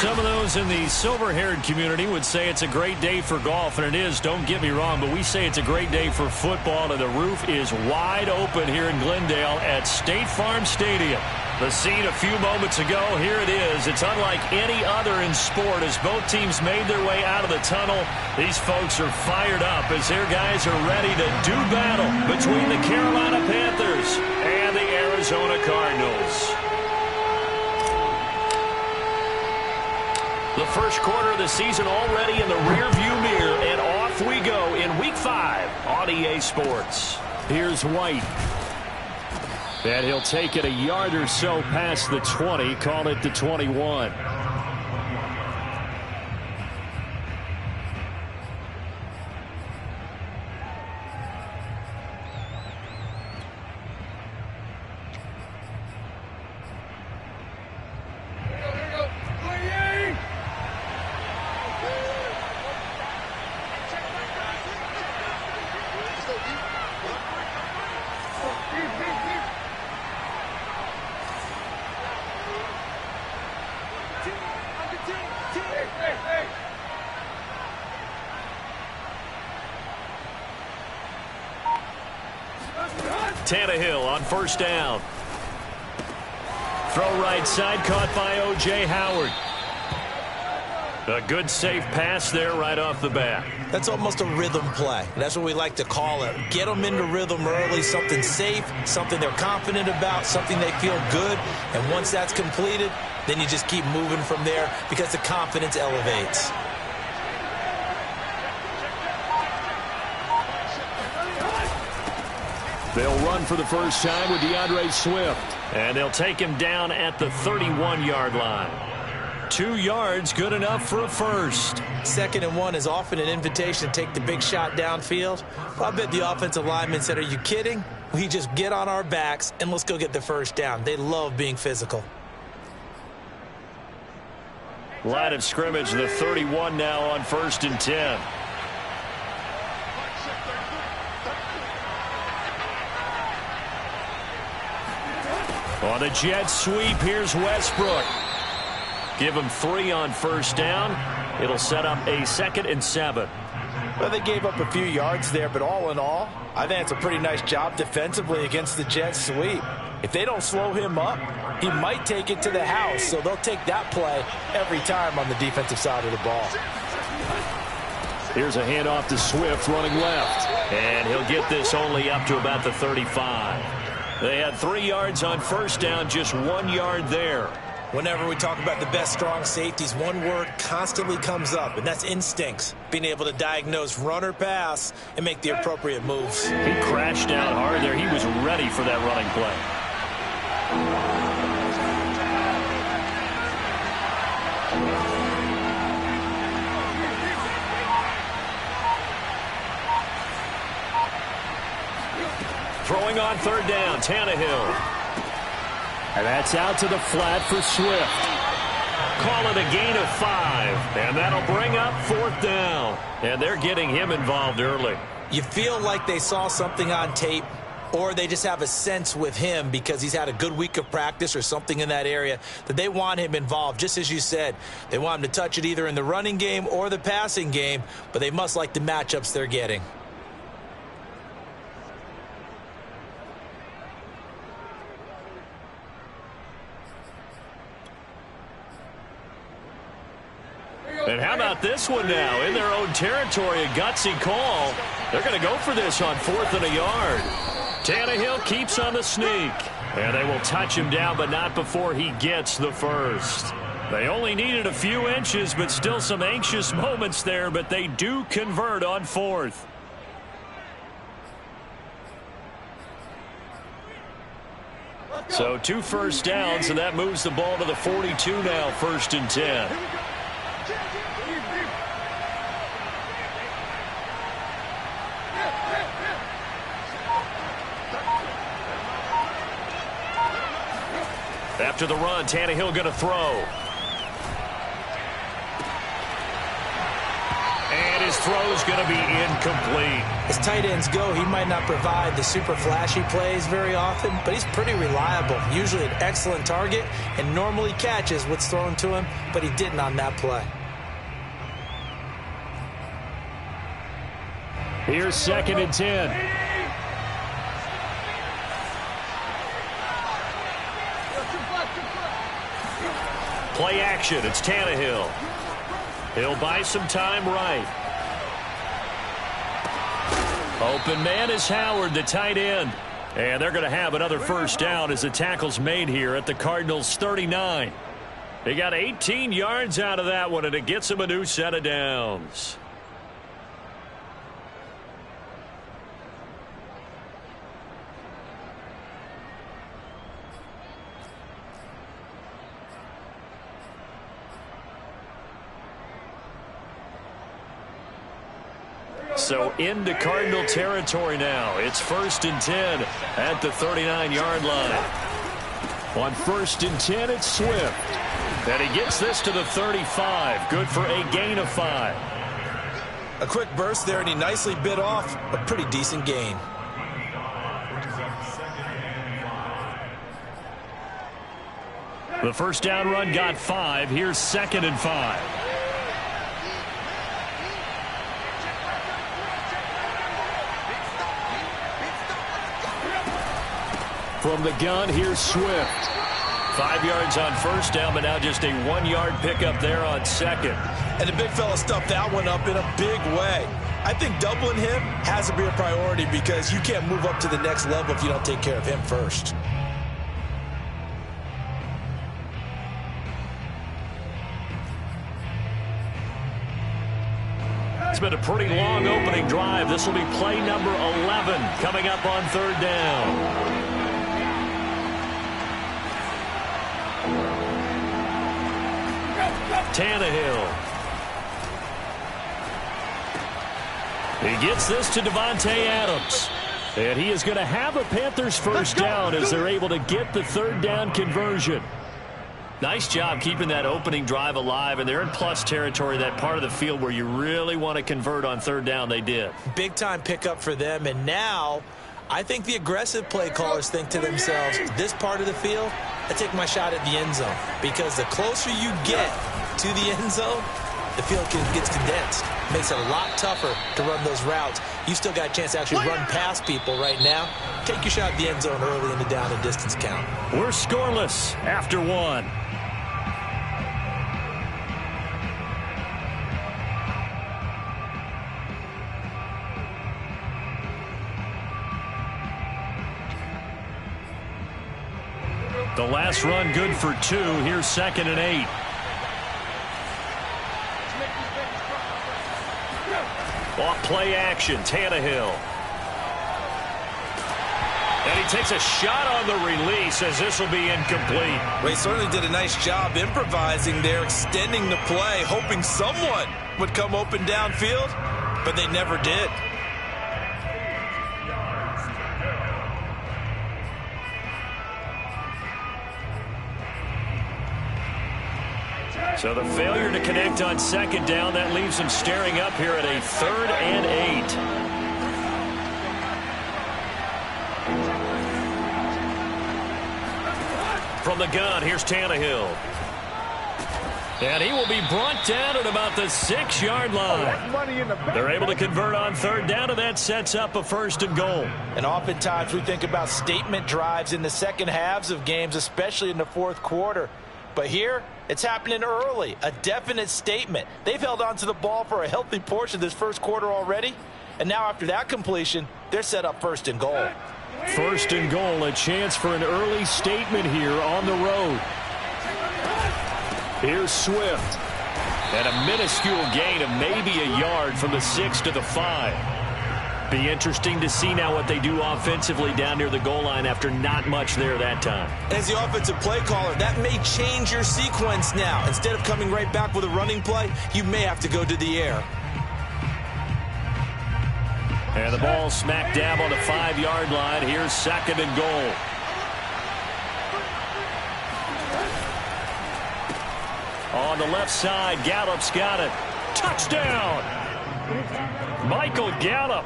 Some of those in the silver-haired community would say it's a great day for golf, and it is, don't get me wrong, but we say it's a great day for football, and the roof is wide open here in Glendale at State Farm Stadium. The scene a few moments ago, here it is. It's unlike any other in sport as both teams made their way out of the tunnel. These folks are fired up as their guys are ready to do battle between the Carolina Panthers and the Arizona Cardinals. The first quarter of the season already in the rearview mirror, and off we go in Week 5 on EA Sports. Here's White. And he'll take it a yard or so past the 20, call it the 21. Tannehill on first down. Throw right side, caught by O.J. Howard. A good safe pass there right off the bat. That's almost a rhythm play. That's what we like to call it. Get them into rhythm early, something safe, something they're confident about, something they feel good. And once that's completed, then you just keep moving from there because the confidence elevates. They'll run for the first time with DeAndre Swift. And they'll take him down at the 31-yard line. 2 yards, good enough for a first. 2nd and 1 is often an invitation to take the big shot downfield. Well, I bet the offensive lineman said, are you kidding? We just get on our backs and let's go get the first down. They love being physical. Line of scrimmage, the 31 now on 1st and 10. On the jet sweep, here's Westbrook. Give him 3 on first down. It'll set up a 2nd and 7. Well, they gave up a few yards there, but all in all, I think it's a pretty nice job defensively against the jet sweep. If they don't slow him up, he might take it to the house, so they'll take that play every time on the defensive side of the ball. Here's a handoff to Swift running left, and he'll get this only up to about the 35. They had 3 yards on first down, just 1 yard there. Whenever we talk about the best strong safeties, one word constantly comes up, and that's instincts. Being able to diagnose run or pass and make the appropriate moves. He crashed out hard there. He was ready for that running play. Throwing on 3rd down, Tannehill. And that's out to the flat for Swift. Call it a gain of 5. And that'll bring up 4th down. And they're getting him involved early. You feel like they saw something on tape, or they just have a sense with him because he's had a good week of practice or something in that area that they want him involved. Just as you said, they want him to touch it either in the running game or the passing game, but they must like the matchups they're getting. And how about this one now? In their own territory, a gutsy call. They're going to go for this on 4th and a yard. Tannehill keeps on the sneak. And they will touch him down, but not before he gets the first. They only needed a few inches, but still some anxious moments there, but they do convert on 4th. So 2 first downs, and that moves the ball to the 42 now, 1st and 10. After the run, Tannehill going to throw. And his throw's going to be incomplete. As tight ends go, he might not provide the super flashy plays very often, but he's pretty reliable. Usually an excellent target and normally catches what's thrown to him, but he didn't on that play. Here's 2nd and 10. Play action. It's Tannehill. He'll buy some time right. Open man is Howard, the tight end. And they're going to have another first down as the tackle's made here at the Cardinals' 39. They got 18 yards out of that one, and it gets them a new set of downs. So into Cardinal territory now. It's 1st and 10 at the 39-yard line. On 1st and 10, it's Swift. And he gets this to the 35. Good for a gain of 5. A quick burst there, and he nicely bit off a pretty decent gain. The first down run got 5. Here's 2nd and 5. From the gun, here's Swift. 5 yards on first down, but now just a 1-yard pickup there on 2nd. And the big fella stuffed that one up in a big way. I think doubling him has to be a priority because you can't move up to the next level if you don't take care of him first. It's been a pretty long opening drive. This will be play number 11 coming up on 3rd down. Tannehill. He gets this to Devontae Adams. And he is going to have a Panthers first down as they're able to get the 3rd down conversion. Nice job keeping that opening drive alive, and they're in plus territory, that part of the field where you really want to convert on 3rd down. They did. Big time pickup for them, and now I think the aggressive play callers think to themselves, this part of the field, I take my shot at the end zone, because the closer you get to the end zone, the field gets condensed. Makes it a lot tougher to run those routes. You still got a chance to actually run past people right now. Take your shot at the end zone early in the down and distance count. We're scoreless after 1. The last run good for 2. Here's 2nd and 8. Off play action, Tannehill. And he takes a shot on the release as this will be incomplete. Well, he certainly did a nice job improvising there, extending the play, hoping someone would come open downfield, but they never did. So the failure to connect on 2nd down, that leaves them staring up here at a 3rd and 8. From the gun, here's Tannehill. And he will be brought down at about the 6-yard line. They're able to convert on 3rd down, and that sets up a 1st and goal. And oftentimes we think about statement drives in the second halves of games, especially in the 4th quarter. But here, it's happening early, a definite statement. They've held on to the ball for a healthy portion of this 1st quarter already. And now after that completion, they're set up 1st and goal. 1st and goal, a chance for an early statement here on the road. Here's Swift. And a minuscule gain of maybe a yard from the 6 to the 5. Be interesting to see now what they do offensively down near the goal line after not much there that time. As the offensive play caller, that may change your sequence now. Instead of coming right back with a running play, you may have to go to the air. And the ball smack dab on the 5-yard line. Here's 2nd and goal. On the left side, Gallup's got it. Touchdown! Michael Gallup,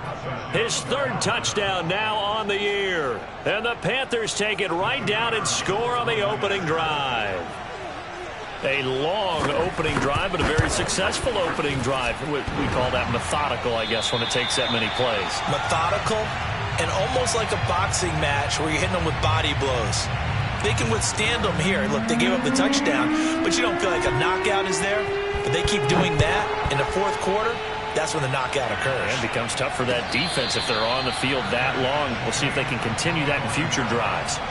his third touchdown now on the year. And the Panthers take it right down and score on the opening drive. A long opening drive, but a very successful opening drive. We call that methodical, I guess, when it takes that many plays. Methodical and almost like a boxing match where you're hitting them with body blows. They can withstand them here. Look, they gave up the touchdown, but you don't feel like a knockout is there. But they keep doing that in the fourth quarter. That's when the knockout occurs. And it becomes tough for that defense if they're on the field that long. We'll see if they can continue that in future drives.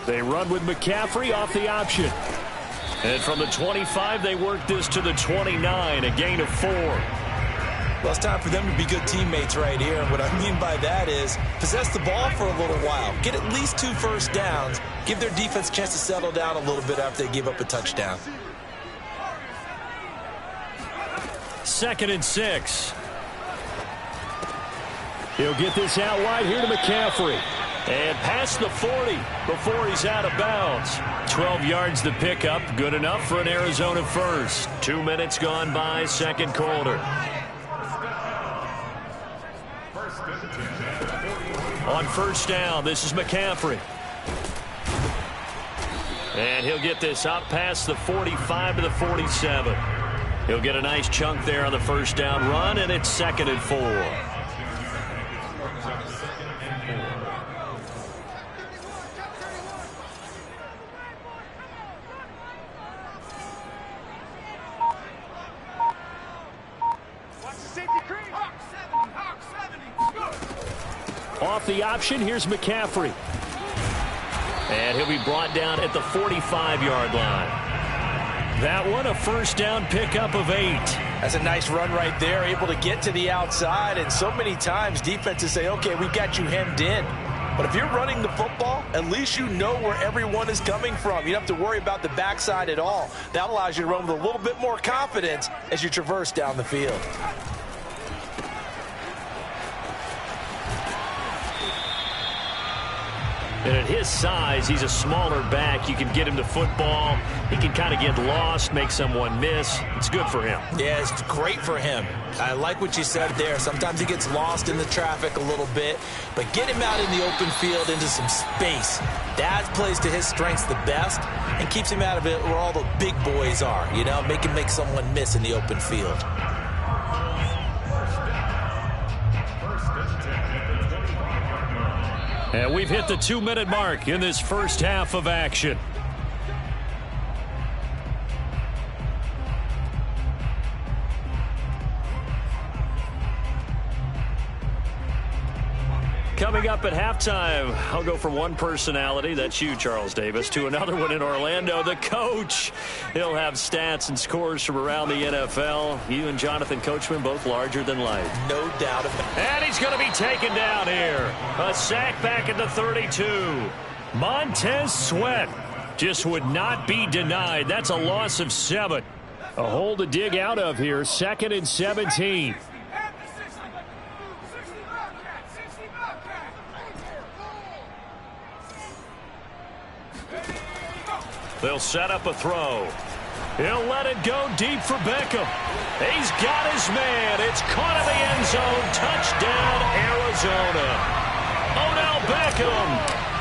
They run with McCaffrey off the option. And from the 25, they work this to the 29, a gain of 4. Well, it's time for them to be good teammates right here. And what I mean by that is possess the ball for a little while. Get at least 2 first downs. Give their defense a chance to settle down a little bit after they give up a touchdown. 2nd and 6. He'll get this out wide here to McCaffrey. And past the 40 before he's out of bounds. 12 yards to pick up. Good enough for an Arizona first. 2 minutes gone by, second quarter. On first down, this is McCaffrey. And he'll get this up past the 45 to the 47. He'll get a nice chunk there on the first down run, and it's 2nd and 4. Off the option, here's McCaffrey. And he'll be brought down at the 45-yard line. That one, a first down pickup of 8. That's a nice run right there, able to get to the outside. And so many times defenses say, okay, we've got you hemmed in. But if you're running the football, at least you know where everyone is coming from. You don't have to worry about the backside at all. That allows you to run with a little bit more confidence as you traverse down the field. And at his size, he's a smaller back. You can get him to football. He can kind of get lost, make someone miss. It's good for him. Yeah, it's great for him. I like what you said there. Sometimes he gets lost in the traffic a little bit, but get him out in the open field into some space. That plays to his strengths the best and keeps him out of it where all the big boys are, you know, make him make someone miss in the open field. And we've hit the 2-minute mark in this first half of action. Coming up at halftime, I'll go from one personality, that's you, Charles Davis, to another one in Orlando, the coach. He'll have stats and scores from around the NFL. You and Jonathan Coachman both larger than life. No doubt about it. And he's going to be taken down here. A sack back at the 32. Montez Sweat just would not be denied. That's a loss of 7. A hole to dig out of here, 2nd and 17. They'll set up a throw. He'll let it go deep for Beckham. He's got his man. It's caught in the end zone. Touchdown, Arizona. Odell Beckham,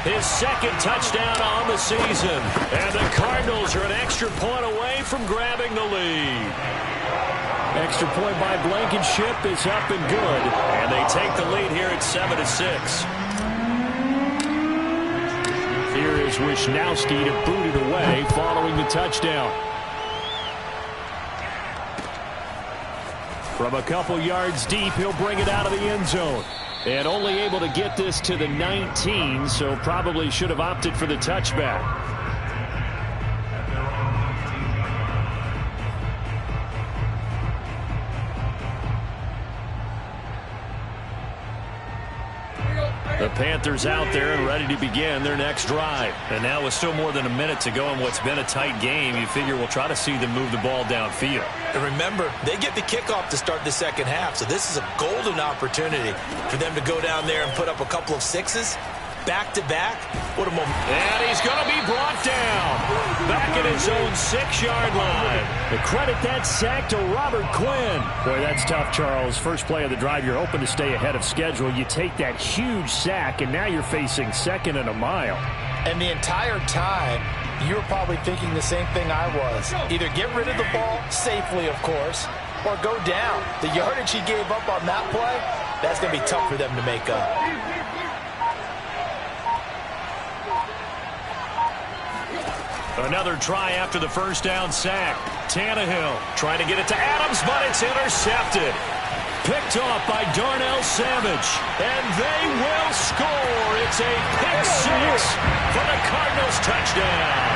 his 2nd touchdown on the season. And the Cardinals are an extra point away from grabbing the lead. Extra point by Blankenship is up and good. And they take the lead here at 7-6. Here is Wisnowski to boot it away following the touchdown. From a couple yards deep, he'll bring it out of the end zone. And only able to get this to the 19, so probably should have opted for the touchback. The Panthers out there and ready to begin their next drive. And now with still more than a minute to go in what's been a tight game, you figure we'll try to see them move the ball downfield. And remember, they get the kickoff to start the second half, so this is a golden opportunity for them to go down there and put up a couple of sixes. Back-to-back, what a moment. And he's going to be brought down. Back at his own 6-yard line. The credit that sack to Robert Quinn. Boy, that's tough, Charles. First play of the drive, you're hoping to stay ahead of schedule. You take that huge sack, and now you're facing second and a mile. And the entire time, you were probably thinking the same thing I was. Either get rid of the ball, safely, of course, or go down. The yardage he gave up on that play, that's going to be tough for them to make up. Another try after the first down sack. Tannehill trying to get it to Adams, but it's intercepted. Picked off by Darnell Savage. And they will score. It's a pick six for the Cardinals touchdown.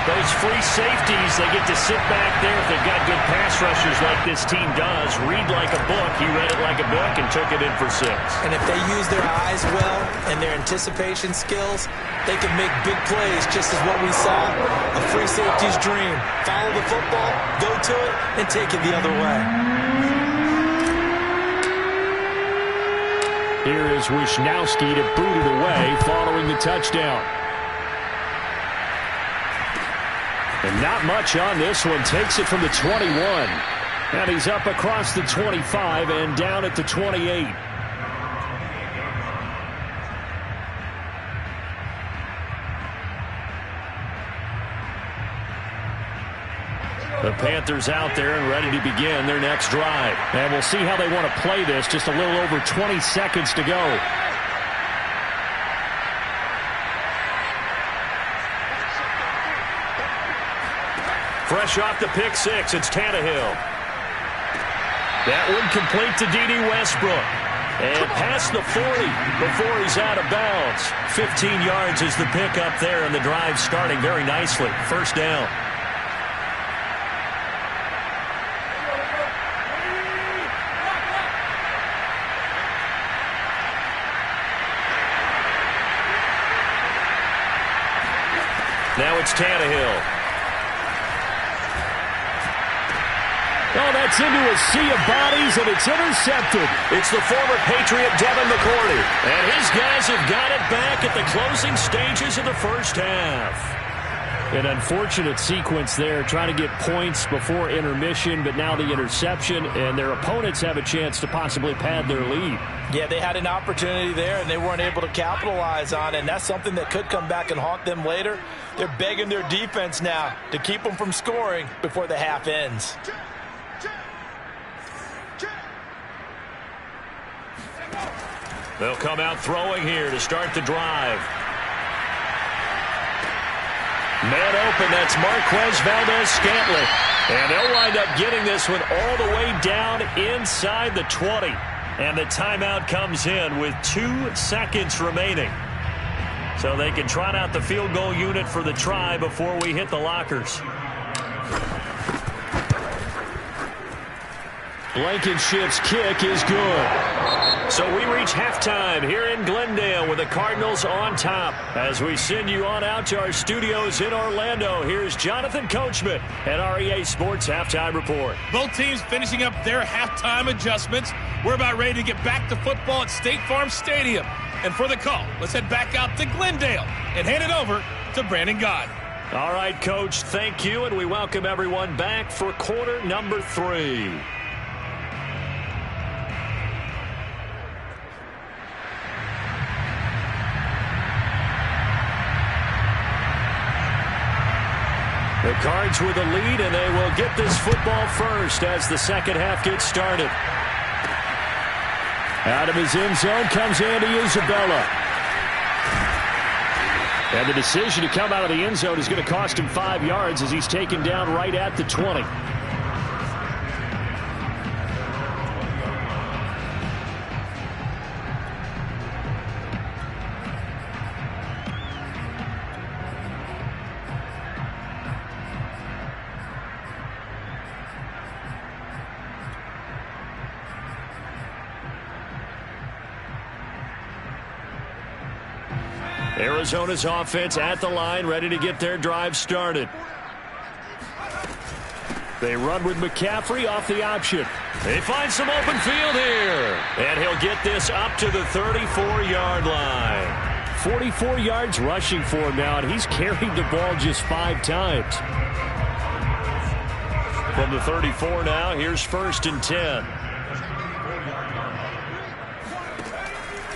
Those free safeties, they get to sit back there if they've got good pass rushers like this team does. Read like a book. He read it like a book and took it in for 6. And if they use their eyes well and their anticipation skills, they can make big plays, just as what we saw. A free safety's dream. Follow the football, go to it, and take it the other way. Here is Wisnowski to boot it away following the touchdown. And not much on this one. Takes it from the 21. And he's up across the 25 and down at the 28. The Panthers out there and ready to begin their next drive. And we'll see how they want to play this. Just a little over 20 seconds to go. Fresh off the pick six, it's Tannehill. That one complete to D.D. Westbrook. And past the 40 before he's out of bounds. 15 yards is the pickup there, and the drive starting very nicely. First down. Now it's Tannehill. Oh, that's into a sea of bodies, and it's intercepted. It's the former Patriot Devin McCourty. And his guys have got it back at the closing stages of the first half. An unfortunate sequence there, trying to get points before intermission, but now the interception, and their opponents have a chance to possibly pad their lead. Yeah, they had an opportunity there, and they weren't able to capitalize on it, and that's something that could come back and haunt them later. They're begging their defense now to keep them from scoring before the half ends. They'll come out throwing here to start the drive. Man open, that's Marquez Valdez-Scantling. And they'll wind up getting this one all the way down inside the 20. And the timeout comes in with 2 seconds remaining. So they can trot out the field goal unit for the try before we hit the lockers. Blankenship's kick is good. So we reach halftime here in Glendale with the Cardinals on top. As we send you on out to our studios in Orlando, here's Jonathan Coachman at REA Sports Halftime Report. Both teams finishing up their halftime adjustments. We're about ready to get back to football at State Farm Stadium. And for the call, let's head back out to Glendale and hand it over to Brandon Gott. All right, Coach, thank you, and we welcome everyone back for quarter number 3. The Cards with a lead, and they will get this football first as the second half gets started. Out of his end zone comes Andy Isabella. And the decision to come out of the end zone is going to cost him 5 yards as he's taken down right at the 20. Arizona's offense at the line, ready to get their drive started. They run with McCaffrey off the option. They find some open field here. And he'll get this up to the 34-yard line. 44 yards rushing for him now, and he's carried the ball just 5 times. From the 34 now, here's 1st and 10.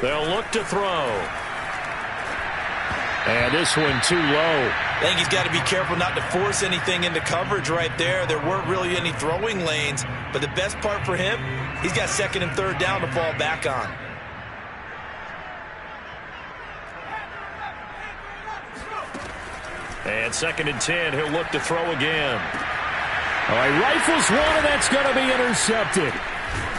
They'll look to throw. And this one too low. I think he's got to be careful not to force anything into coverage right there. There weren't really any throwing lanes, but the best part for him, he's got 2nd and 3rd down to fall back on. And 2nd and 10, he'll look to throw again. All right, rifles one, and that's going to be intercepted.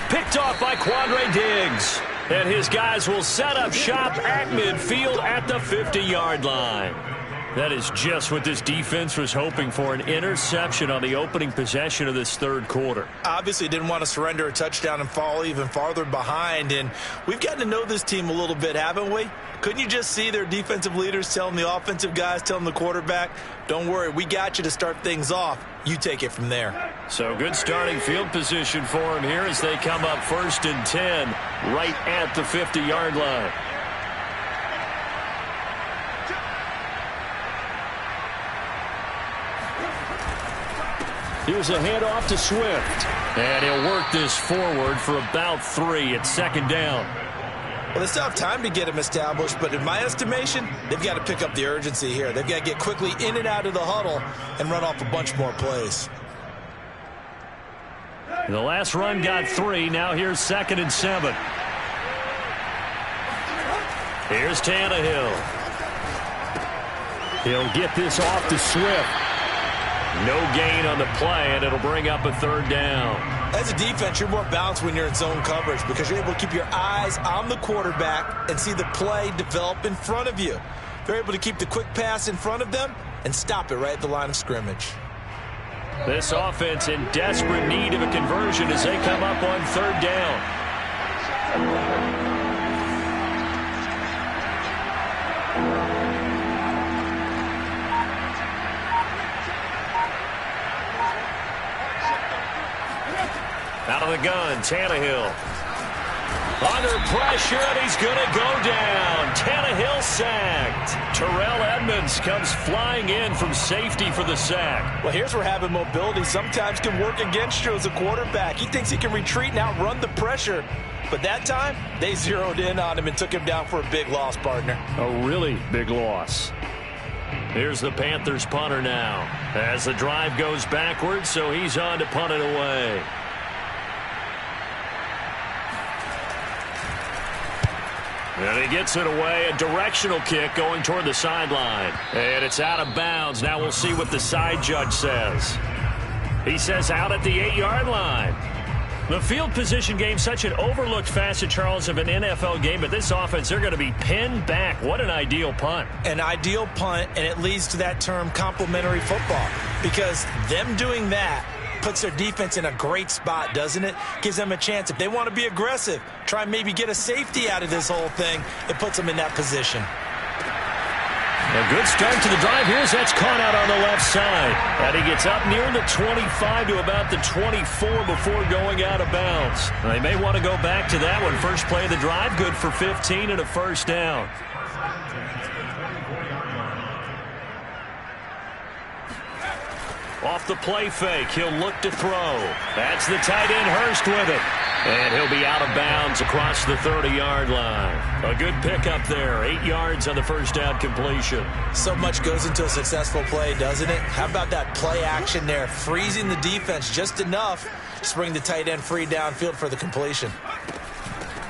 Picked off by Quandre Diggs. And his guys will set up shop at midfield at the 50-yard line. That is just what this defense was hoping for, an interception on the opening possession of this 3rd quarter. Obviously didn't want to surrender a touchdown and fall even farther behind. And we've gotten to know this team a little bit, haven't we? Couldn't you just see their defensive leaders telling the offensive guys, telling the quarterback, don't worry, we got you to start things off. You take it from there. So good starting field position for him here as they come up 1st and 10 right at the 50-yard line. Here's a handoff to Swift. And he'll work this forward for about 3 at 2nd down. Well, they still have time to get him established, but in my estimation, they've got to pick up the urgency here. They've got to get quickly in and out of the huddle and run off a bunch more plays. The last run got 3. Now here's 2nd and 7. Here's Tannehill. He'll get this off to Swift. No gain on the play, and it'll bring up a 3rd down. As a defense, you're more balanced when you're in zone coverage because you're able to keep your eyes on the quarterback and see the play develop in front of you. They're able to keep the quick pass in front of them and stop it right at the line of scrimmage. This offense in desperate need of a conversion as they come up on 3rd down. Out of the gun, Tannehill. Under pressure, and he's going to go down. Tannehill sacked. Terrell Edmonds comes flying in from safety for the sack. Well, here's where having mobility sometimes can work against you as a quarterback. He thinks he can retreat and outrun the pressure. But that time, they zeroed in on him and took him down for a big loss, partner. A really big loss. Here's the Panthers punter now. As the drive goes backwards, so he's on to punt it away. And he gets it away, a directional kick going toward the sideline. And it's out of bounds. Now we'll see what the side judge says. He says out at the 8-yard line. The field position game, such an overlooked facet, Charles, of an NFL game, but this offense, they're going to be pinned back. What an ideal punt. An ideal punt, and it leads to that term complementary football, because them doing that puts their defense in a great spot, doesn't it? Gives them a chance. If they want to be aggressive, try and maybe get a safety out of this whole thing, it puts them in that position. A good start to the drive here as that's caught out on the left side. And he gets up near the 25 to about the 24 before going out of bounds. They may want to go back to that one. First play of the drive, good for 15 and a 1st down. Off the play fake, he'll look to throw. That's the tight end Hurst with it. And he'll be out of bounds across the 30-yard line. A good pickup there. 8 yards on the 1st down completion. So much goes into a successful play, doesn't it? How about that play action there? Freezing the defense just enough to bring the tight end free downfield for the completion.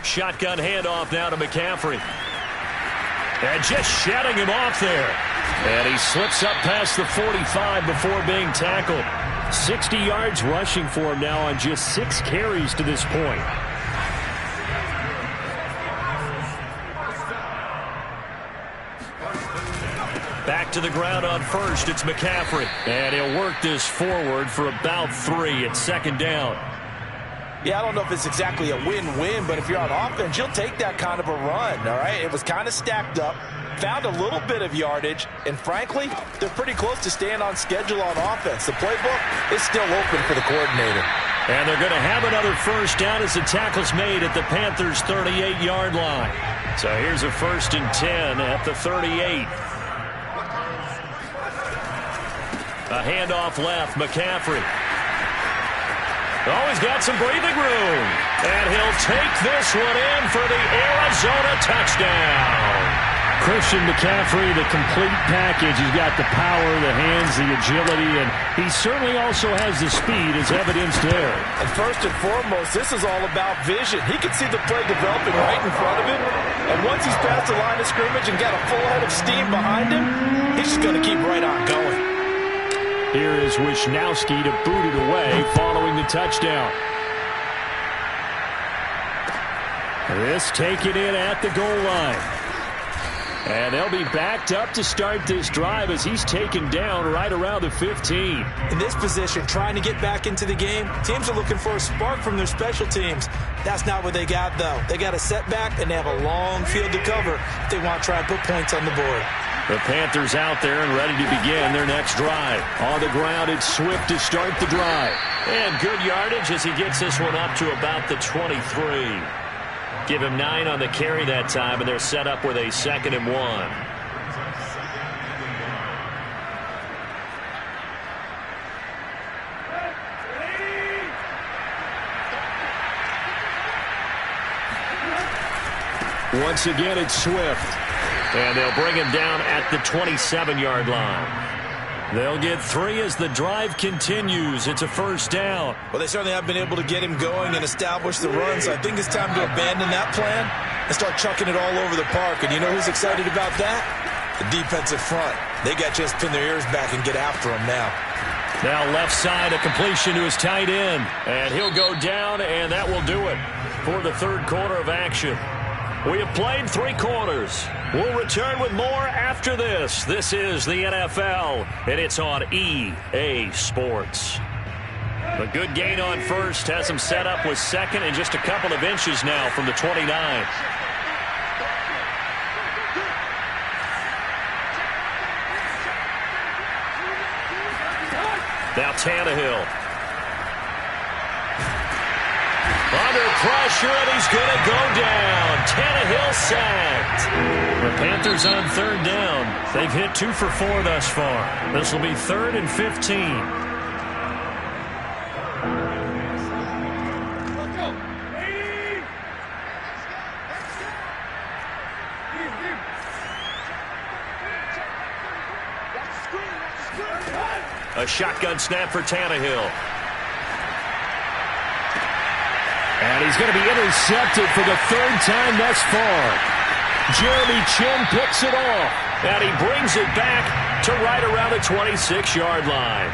Shotgun handoff now to McCaffrey. And just shutting him off there. And he slips up past the 45 before being tackled. 60 yards rushing for him now on just 6 carries to this point. Back to the ground on 1st, it's McCaffrey. And he'll work this forward for about 3 at 2nd down. Yeah, I don't know if it's exactly a win-win, but if you're on offense, you'll take that kind of a run, all right? It was kind of stacked up. found a little bit of yardage, and frankly, they're pretty close to staying on schedule on offense. The playbook is still open for the coordinator. And they're going to have another first down as the tackle's made at the Panthers' 38-yard line. So here's a 1st and 10 at the 38. A handoff left, McCaffrey. Oh, he's got some breathing room. And he'll take this one in for the Arizona touchdown. Christian McCaffrey, the complete package. He's got the power, the hands, the agility, and he certainly also has the speed as evidenced there. And first and foremost, this is all about vision. He can see the play developing right in front of him. And once he's past the line of scrimmage and got a full head of steam behind him, he's just going to keep right on going. Here is Wisnowski to boot it away following the touchdown. This taken in at the goal line. And they'll be backed up to start this drive as he's taken down right around the 15. In this position, trying to get back into the game, teams are looking for a spark from their special teams. That's not what they got, though. They got a setback, and they have a long field to cover if they want to try and put points on the board. The Panthers out there and ready to begin their next drive. On the ground, it's Swift to start the drive. And good yardage as he gets this one up to about the 23. Give him 9 on the carry that time, and they're set up with a 2nd and 1. Once again, it's Swift. And they'll bring him down at the 27-yard line. They'll get 3 as the drive continues. It's a first down. Well, they certainly have been able to get him going and establish the run, so I think it's time to abandon that plan and start chucking it all over the park. And you know who's excited about that? The defensive front. They got just pin their ears back and get after him now. Now left side, a completion to his tight end. And he'll go down, and that will do it for the third quarter of action. We have played 3 quarters. We'll return with more after this. This is the NFL, and it's on EA Sports. A good gain on first has him set up with 2nd and just a couple of inches now from the 29. Now Tannehill. Under pressure, and he's going to go down. Tannehill sacked. The Panthers on 3rd down. They've hit 2 for 4 thus far. This will be 3rd and 15. A shotgun snap for Tannehill. And he's going to be intercepted for the 3rd time thus far. Jeremy Chin picks it off. And he brings it back to right around the 26-yard line.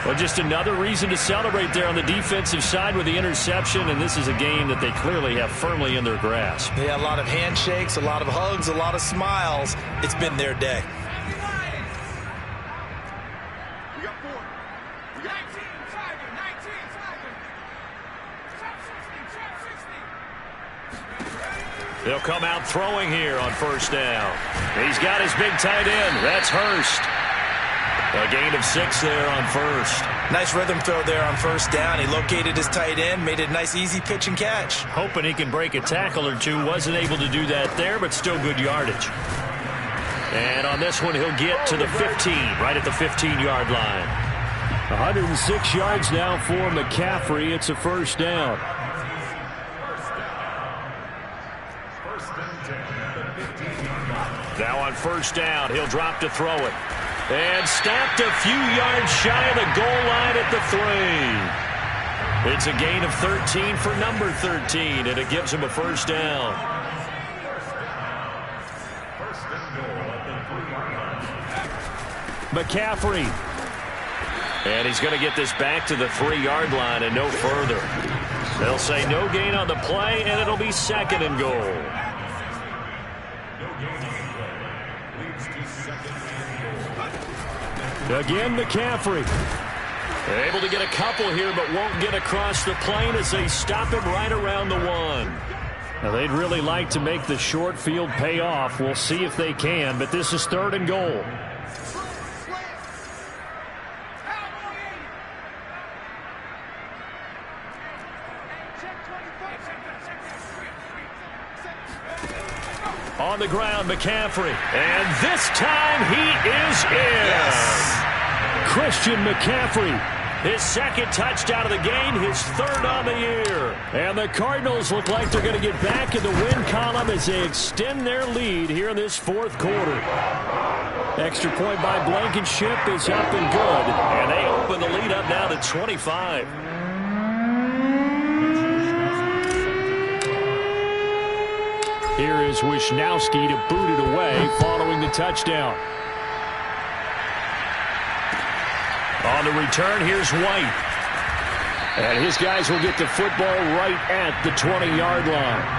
Well, just another reason to celebrate there on the defensive side with the interception. And this is a game that they clearly have firmly in their grasp. Yeah, a lot of handshakes, a lot of hugs, a lot of smiles. It's been their day. They'll come out throwing here on first down. He's got his big tight end. That's Hurst. A gain of 6 there on first. Nice rhythm throw there on first down. He located his tight end, made it a nice easy pitch and catch. Hoping he can break a tackle or two. Wasn't able to do that there, but still good yardage. And on this one, he'll get to the 15, right at the 15-yard line. 106 yards now for McCaffrey. It's a first down. Now on first down, he'll drop to throw it. And stopped a few yards shy of the goal line at the 3. It's a gain of 13 for number 13, and it gives him a first down. McCaffrey. And he's going to get this back to the 3-yard line and no further. They'll say no gain on the play, and it'll be 2nd and goal. Again, McCaffrey. They're able to get a couple here, but won't get across the plane as they stop him right around the 1. Now, they'd really like to make the short field pay off. We'll see if they can, but this is 3rd and goal. On the ground, McCaffrey. And this time he is in. Yes. Christian McCaffrey. His 2nd touchdown of the game, his 3rd on the year. And the Cardinals look like they're going to get back in the win column as they extend their lead here in this 4th quarter. Extra point by Blankenship is up and good. And they open the lead up now to 25. Here is Wisnowski to boot it away following the touchdown. On the return, here's White. And his guys will get the football right at the 20-yard line.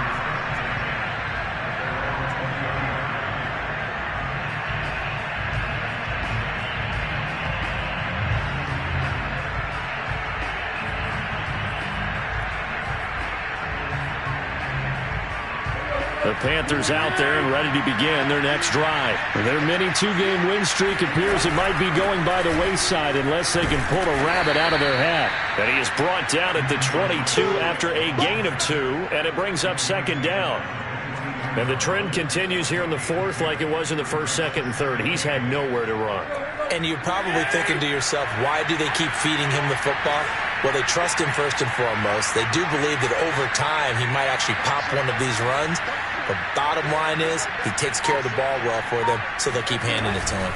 The Panthers out there and ready to begin their next drive. Their mini 2-game win streak appears it might be going by the wayside unless they can pull a rabbit out of their hat. And he is brought down at the 22 after a gain of 2, and it brings up 2nd down. And the trend continues here in the 4th like it was in the 1st, 2nd, and 3rd. He's had nowhere to run. And you're probably thinking to yourself, why do they keep feeding him the football? Well, they trust him first and foremost. They do believe that over time he might actually pop one of these runs. The bottom line is he takes care of the ball well for them, so they'll keep handing it to him.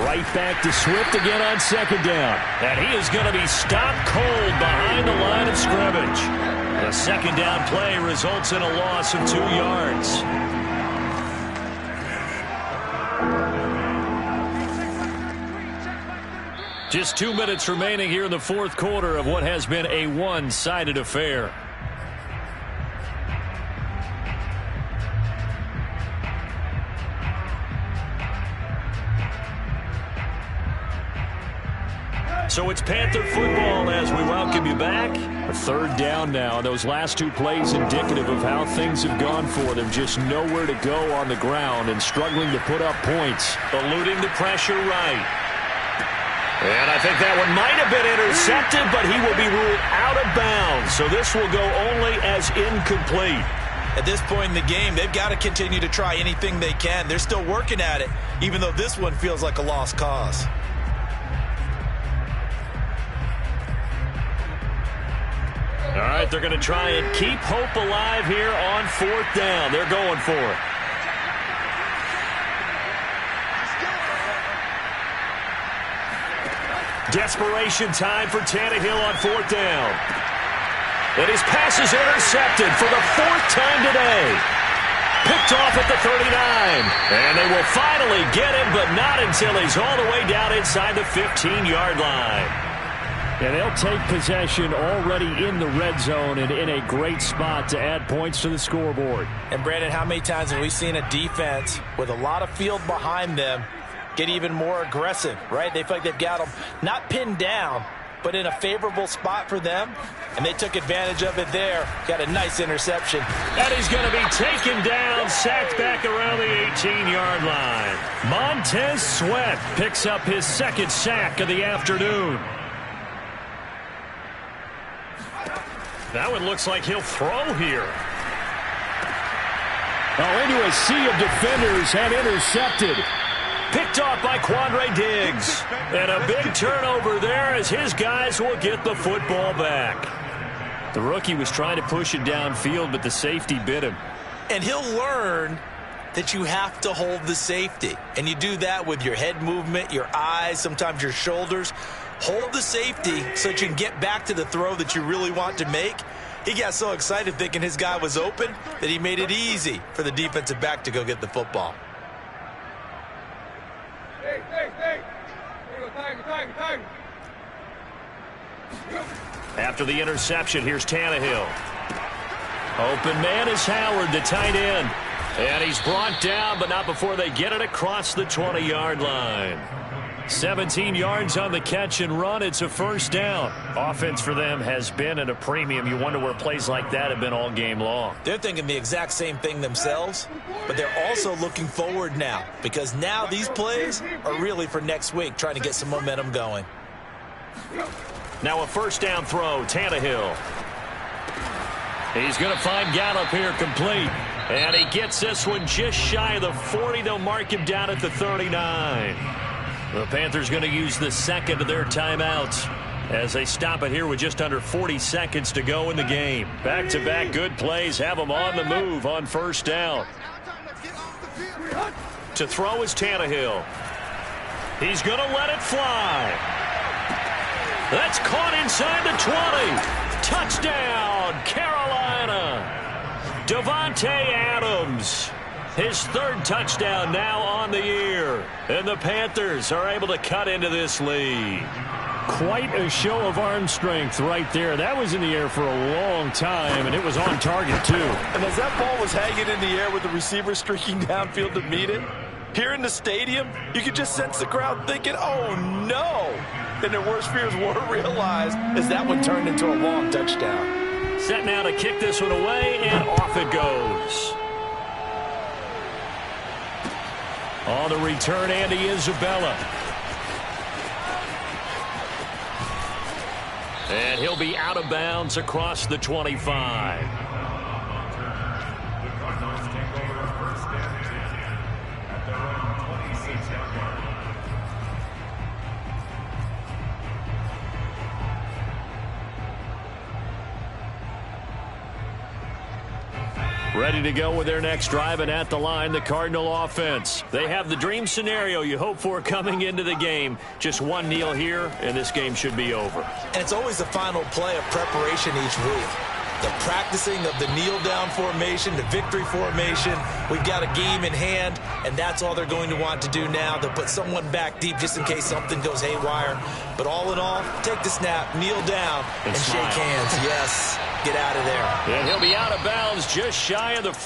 Right back to Swift again on 2nd down. And he is going to be stopped cold behind the line of scrimmage. The 2nd down play results in a loss of 2 yards. Just 2 minutes remaining here in the 4th quarter of what has been a one-sided affair. So it's Panther football as we welcome you back. A 3rd down now. Those last 2 plays indicative of how things have gone for them. Just nowhere to go on the ground and struggling to put up points. Eluding the pressure right. And I think that one might have been intercepted, but he will be ruled out of bounds. So this will go only as incomplete. At this point in the game, they've got to continue to try anything they can. They're still working at it, even though this one feels like a lost cause. All right, they're going to try and keep hope alive here on 4th down. They're going for it. Desperation time for Tannehill on 4th down. And his pass is intercepted for the 4th time today. Picked off at the 39. And they will finally get him, but not until he's all the way down inside the 15-yard line. And they'll take possession already in the red zone and in a great spot to add points to the scoreboard. And, Brandon, how many times have we seen a defense with a lot of field behind them get even more aggressive, right? They feel like they've got them not pinned down, but in a favorable spot for them, and they took advantage of it there. Got a nice interception. And he's going to be taken down, sacked back around the 18-yard line. Montez Sweat picks up his 2nd sack of the afternoon. That one looks like he'll throw here. Oh, into a sea of defenders and intercepted. Picked off by Quandre Diggs. And a big turnover there as his guys will get the football back. The rookie was trying to push it downfield, but the safety bit him. And he'll learn that you have to hold the safety. And you do that with your head movement, your eyes, sometimes your shoulders. Hold the safety so that you can get back to the throw that you really want to make. He got so excited thinking his guy was open that he made it easy for the defensive back to go get the football. After the interception, here's Tannehill. Open man is Howard, the tight end. And he's brought down, but not before they get it across the 20-yard line. 17 yards on the catch and run. It's a first down. Offense for them has been at a premium. You wonder where plays like that have been all game long. They're thinking the exact same thing themselves, but they're also looking forward now because now these plays are really for next week, trying to get some momentum going. Now a first down throw, Tannehill. He's going to find Gallup here complete. And he gets this one just shy of the 40. They'll mark him down at the 39. The Panthers going to use the second of their timeouts as they stop it here with just under 40 seconds to go in the game. Back-to-back good plays have them on the move on first down. To throw is Tannehill. He's going to let it fly. That's caught inside the 20. Touchdown, Carolina. Davante Adams. His third touchdown now on the year. And the Panthers are able to cut into this lead. Quite a show of arm strength right there. That was in the air for a long time, and it was on target, too. And as that ball was hanging in the air with the receiver streaking downfield to meet it, here in the stadium, you could just sense the crowd thinking, oh, no. And their worst fears were realized as that one turned into a long touchdown. Set now to kick this one away, and off it goes. On the return, Andy Isabella. And he'll be out of bounds across the 25. Ready to go with their next drive, and at the line, the Cardinal offense. They have the dream scenario you hope for coming into the game. Just one kneel here, and this game should be over. And it's always the final play of preparation each week. The practicing of the kneel-down formation, the victory formation. We've got a game in hand, and that's all they're going to want to do now. They'll put someone back deep just in case something goes haywire. But all in all, take the snap, kneel down, and shake hands. Yes, get out of there. And he'll be out of bounds just shy of the